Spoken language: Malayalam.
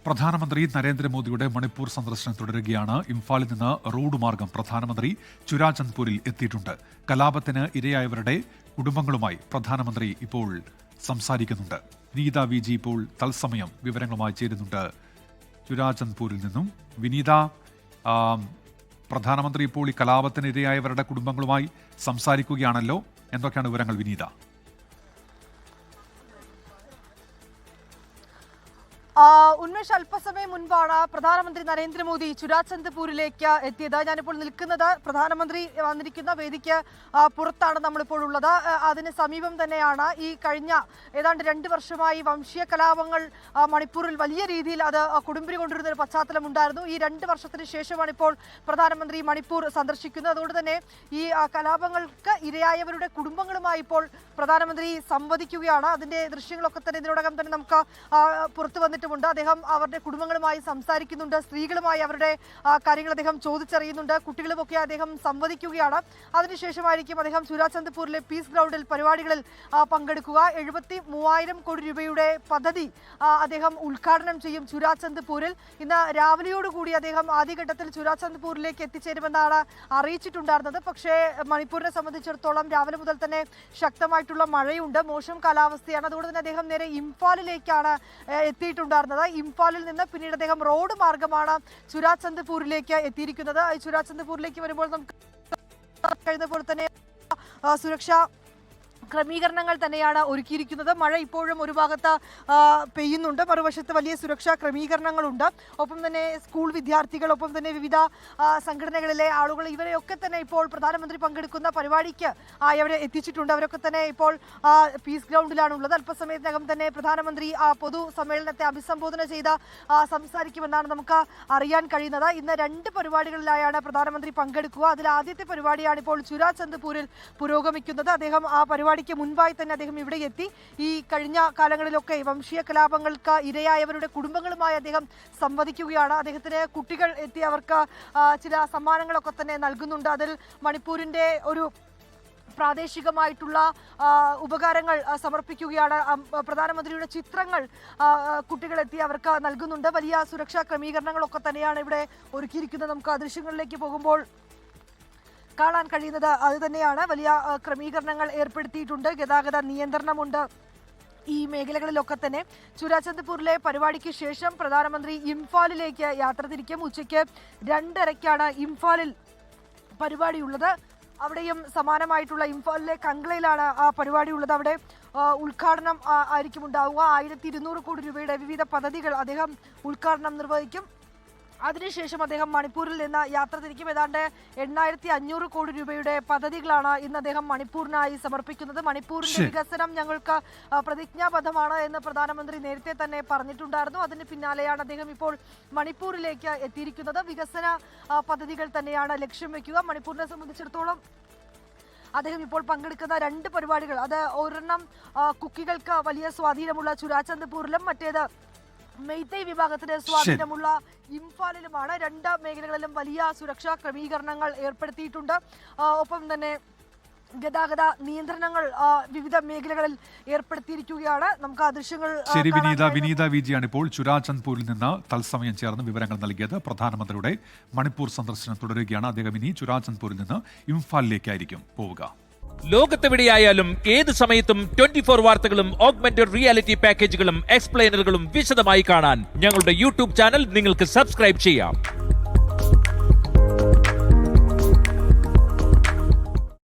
പ്രധാനമന്ത്രി നരേന്ദ്രമോദിയുടെ മണിപ്പൂർ സന്ദർശനം തുടരുകയാണ്. ഇംഫാലിൽ നിന്ന് റോഡ് മാർഗം പ്രധാനമന്ത്രി ചുരാചന്ദ്പൂരിൽ എത്തിയിട്ടുണ്ട്. കലാപത്തിന് ഇരയായവരുടെ കുടുംബങ്ങളുമായി പ്രധാനമന്ത്രി ഇപ്പോൾ സംസാരിക്കുന്നുണ്ട്. വിനീത വി ജി ഇപ്പോൾ തത്സമയം വിവരങ്ങളുമായി ചേരുന്നുണ്ട് ചുരാചന്ദ്പൂരിൽ നിന്നും. വിനീത, പ്രധാനമന്ത്രി ഇപ്പോൾ ഈ കലാപത്തിന് ഇരയായവരുടെ കുടുംബങ്ങളുമായി സംസാരിക്കുകയാണല്ലോ, എന്തൊക്കെയാണ് വിവരങ്ങൾ വിനീത? ഉന്മേഷ്, അല്പസമയം മുൻപാണ് പ്രധാനമന്ത്രി നരേന്ദ്രമോദി ചുരാചന്ദ്പൂരിലേക്ക് എത്തിയത്. ഞാനിപ്പോൾ നിൽക്കുന്നത് പ്രധാനമന്ത്രി വന്നിരിക്കുന്ന വേദിക്ക് പുറത്താണ് നമ്മളിപ്പോൾ ഉള്ളത്. അതിന് സമീപം തന്നെയാണ് ഈ കഴിഞ്ഞ ഏതാണ്ട് 2 വർഷമായി വംശീയ കലാപങ്ങൾ മണിപ്പൂരിൽ വലിയ രീതിയിൽ അത് കൊടുമ്പിരി കൊണ്ടിരുന്ന ഒരു പശ്ചാത്തലം ഉണ്ടായിരുന്നു. ഈ 2 വർഷത്തിന് ശേഷമാണ് ഇപ്പോൾ പ്രധാനമന്ത്രി മണിപ്പൂർ സന്ദർശിക്കുന്നത്. അതുകൊണ്ട് തന്നെ ഈ കലാപങ്ങൾക്ക് ഇരയായവരുടെ കുടുംബങ്ങളുമായി ഇപ്പോൾ പ്രധാനമന്ത്രി സംവദിക്കുകയാണ്. അതിന്റെ ദൃശ്യങ്ങളൊക്കെ തന്നെ ഇതിനോടകം തന്നെ നമുക്ക് പുറത്തു വന്നിട്ടുണ്ട്. അദ്ദേഹം അവരുടെ കുടുംബങ്ങളുമായി സംസാരിക്കുന്നുണ്ട്, സ്ത്രീകളുമായി അവരുടെ കാര്യങ്ങൾ അദ്ദേഹം ചോദിച്ചറിയുന്നുണ്ട്, കുട്ടികളുമൊക്കെ അദ്ദേഹം സംവദിക്കുകയാണ്. അതിനുശേഷമായിരിക്കും അദ്ദേഹം ചുരാചന്ദ്പൂരിലെ പീസ് ഗ്രൗണ്ടിൽ പരിപാടികളിൽ പങ്കെടുക്കുക. 73,000 കോടി രൂപയുടെ പദ്ധതി അദ്ദേഹം ഉദ്ഘാടനം ചെയ്യും ചുരാചന്ദ്പൂരിൽ. ഇന്ന് രാവിലെയോടുകൂടി അദ്ദേഹം ആദ്യഘട്ടത്തിൽ ചുരാചന്ദ്പൂരിലേക്ക് എത്തിച്ചേരുമെന്നാണ് അറിയിച്ചിട്ടുണ്ടായിരുന്നത്. പക്ഷേ മണിപ്പൂരിനെ സംബന്ധിച്ചിടത്തോളം രാവിലെ മുതൽ തന്നെ ശക്തമായിട്ടുള്ള മഴയുണ്ട്, മോശം കാലാവസ്ഥയാണ്. അതുകൊണ്ട് തന്നെ അദ്ദേഹം നേരെ ഇംഫാലിലേക്കാണ് എത്തിയിട്ടുണ്ടായിരുന്നത്. ഇംഫാലിൽ നിന്ന് പിന്നീട് അദ്ദേഹം റോഡ് മാർഗമാണ് ചുരാചന്ദ്പൂരിലേക്ക് എത്തിയിരിക്കുന്നത്. ഈ ചുരാചന്ദ്പൂരിലേക്ക് വരുമ്പോൾ നമുക്ക് കഴിയുന്ന പോലെ തന്നെ സുരക്ഷാ ക്രമീകരണങ്ങൾ തന്നെയാണ് ഒരുക്കിയിരിക്കുന്നത്. മഴ ഇപ്പോഴും ഒരു ഭാഗത്ത് പെയ്യുന്നുണ്ട്, മറുവശത്ത് വലിയ സുരക്ഷാ ക്രമീകരണങ്ങളുണ്ട്. ഒപ്പം തന്നെ സ്കൂൾ വിദ്യാർത്ഥികൾ, ഒപ്പം തന്നെ വിവിധ സംഘടനകളിലെ ആളുകൾ, ഇവരെയൊക്കെ തന്നെ ഇപ്പോൾ പ്രധാനമന്ത്രി പങ്കെടുക്കുന്ന പരിപാടിക്ക് അവിടെ എത്തിച്ചിട്ടുണ്ട്. അവരൊക്കെ തന്നെ ഇപ്പോൾ പീസ് ഗ്രൗണ്ടിലാണുള്ളത്. അല്പസമയത്തിനകം തന്നെ പ്രധാനമന്ത്രി പൊതുസമ്മേളനത്തെ അഭിസംബോധന ചെയ്ത് സംസാരിക്കുമെന്നാണ് നമുക്ക് അറിയാൻ കഴിയുന്നത്. ഇന്ന് 2 പരിപാടികളിലായാണ് പ്രധാനമന്ത്രി പങ്കെടുക്കുക. അതിൽ ആദ്യത്തെ പരിപാടിയാണ് ഇപ്പോൾ ചുരാചന്ദ്പൂരിൽ പുരോഗമിക്കുന്നത്. അദ്ദേഹം ആ പരിപാടിക്ക് മുൻപായി തന്നെ അദ്ദേഹം ഇവിടെ എത്തി ഈ കഴിഞ്ഞ കാലങ്ങളിലൊക്കെ വംശീയ കലാപങ്ങൾക്ക് ഇരയായവരുടെ കുടുംബങ്ങളുമായി അദ്ദേഹം സംവദിക്കുകയാണ്. അദ്ദേഹത്തിന് കുട്ടികൾ എത്തി അവർക്ക് ചില സമ്മാനങ്ങളൊക്കെ തന്നെ നൽകുന്നുണ്ട്. അതിൽ മണിപ്പൂരിന്റെ ഒരു പ്രാദേശികമായിട്ടുള്ള ഉപകാരങ്ങൾ സമർപ്പിക്കുകയാണ്. പ്രധാനമന്ത്രിയുടെ ചിത്രങ്ങൾ കുട്ടികളെത്തി അവർക്ക് നൽകുന്നുണ്ട്. വലിയ സുരക്ഷാ ക്രമീകരണങ്ങളൊക്കെ തന്നെയാണ് ഇവിടെ ഒരുക്കിയിരിക്കുന്നത്. നമുക്ക് ആ ദൃശ്യങ്ങളിലേക്ക് പോകുമ്പോൾ കാണാൻ കഴിയുന്നത് അത് തന്നെയാണ്. വലിയ ക്രമീകരണങ്ങൾ ഏർപ്പെടുത്തിയിട്ടുണ്ട്, ഗതാഗത നിയന്ത്രണമുണ്ട് ഈ മേഖലകളിലൊക്കെ തന്നെ. ചുരാചന്ദ്പൂരിലെ പരിപാടിക്ക് ശേഷം പ്രധാനമന്ത്രി ഇംഫാലിലേക്ക് യാത്ര തിരിക്കും. ഉച്ചയ്ക്ക് 2:30 ഇംഫാലിൽ പരിപാടിയുള്ളത്. അവിടെയും സമാനമായിട്ടുള്ള ഇംഫാലിലെ കംഗ്ലയിലാണ് ആ പരിപാടി ഉള്ളത്. അവിടെ ഉദ്ഘാടനം ആയിരിക്കും ഉണ്ടാവുക. 1200 കോടി രൂപയുടെ വിവിധ പദ്ധതികൾ അദ്ദേഹം ഉദ്ഘാടനം നിർവഹിക്കും. അതിനുശേഷം അദ്ദേഹം മണിപ്പൂരിൽ നിന്ന് യാത്ര തിരിക്കും. ഏതാണ്ട് 8,500 കോടി രൂപയുടെ പദ്ധതികളാണ് ഇന്ന് അദ്ദേഹം മണിപ്പൂരിനായി സമർപ്പിക്കുന്നത്. മണിപ്പൂരിന്റെ വികസനം ഞങ്ങൾക്ക് പ്രതിജ്ഞാബദ്ധമാണ് എന്ന് പ്രധാനമന്ത്രി നേരത്തെ തന്നെ പറഞ്ഞിട്ടുണ്ടായിരുന്നു. അതിന് പിന്നാലെയാണ് അദ്ദേഹം ഇപ്പോൾ മണിപ്പൂരിലേക്ക് എത്തിയിരിക്കുന്നത്. വികസന പദ്ധതികൾ തന്നെയാണ് ലക്ഷ്യം വെക്കുക. മണിപ്പൂരിനെ സംബന്ധിച്ചിടത്തോളം അദ്ദേഹം ഇപ്പോൾ പങ്കെടുക്കുന്ന 2 പരിപാടികൾ, അത് ഒരെണ്ണം കുക്കികൾക്ക് വലിയ സ്വാധീനമുള്ള ചുരാചന്ദ്പൂരിലും മറ്റേത് മെയ്തേയ് വിഭാഗത്തിന് സ്വാധീനമുള്ള ഇംഫാലിലുമാണ്. 2 മേഖലകളിലും വലിയ സുരക്ഷാ ക്രമീകരണങ്ങൾ ഏർപ്പെടുത്തിയിട്ടുണ്ട്. ഒപ്പം തന്നെ ഗതാഗത നിയന്ത്രണങ്ങൾ വിവിധ മേഖലകളിൽ ഏർപ്പെടുത്തിയിരിക്കുകയാണ്. നമുക്ക് ആ ദൃശ്യങ്ങൾ ശരി. വിനീത വിജിയാണ് ഇപ്പോൾ ചുരാചന്ദ്പൂരിൽ നിന്ന് തത്സമയം ചേർന്ന് വിവരങ്ങൾ നൽകിയത്. പ്രധാനമന്ത്രിയുടെ മണിപ്പൂർ സന്ദർശനം തുടരുകയാണ്. അദ്ദേഹം ഇനി ചുരാചന്ദ്പൂരിൽ നിന്ന് ഇംഫാലിലേക്കായിരിക്കും പോവുക. ലോകത്തെവിടെയായാലും ഏത് സമയത്തും 24 വാർത്തകളും ഓഗ്മെന്റഡ് റിയാലിറ്റി പാക്കേജുകളും എക്സ്പ്ലെയിനറുകളും വിശദമായി കാണാൻ ഞങ്ങളുടെ യൂട്യൂബ് ചാനൽ നിങ്ങൾക്ക് സബ്സ്ക്രൈബ് ചെയ്യാം.